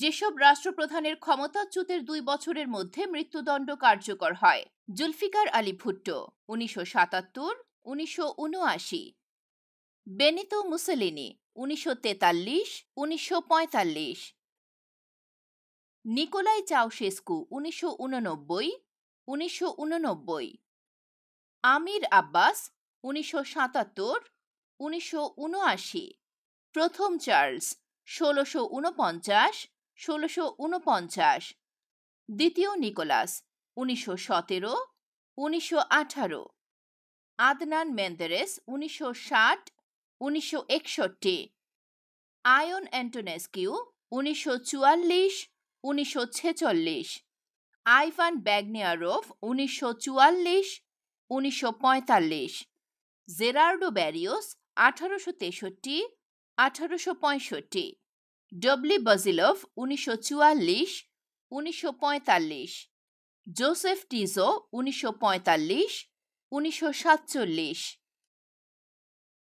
যেসব রাষ্ট্রপ্রধানের ক্ষমতাচ্যুতের 2 বছরের মধ্যে মৃত্যুদণ্ড কার্যকর হয়: Zulfikar Ali Bhutto 1977, 1979; Benito Mussolini 1943, 1945; Nicolae Ceausescu 1989, 1989; Amir Abbas 1977, 1979; প্রথম চার্লস 1649, 1649; দ্বিতীয় Nicholas 1917, 1918; Adnan Menderes 1960, 1961; Ion Antonescu 1944, 1946; Ivan Bagryanov 1944, 1945; Gerardo Barrios 1863, 1865; Dobri Bozhilov 1944, 1945; Jozef Tiso 1945, 1947;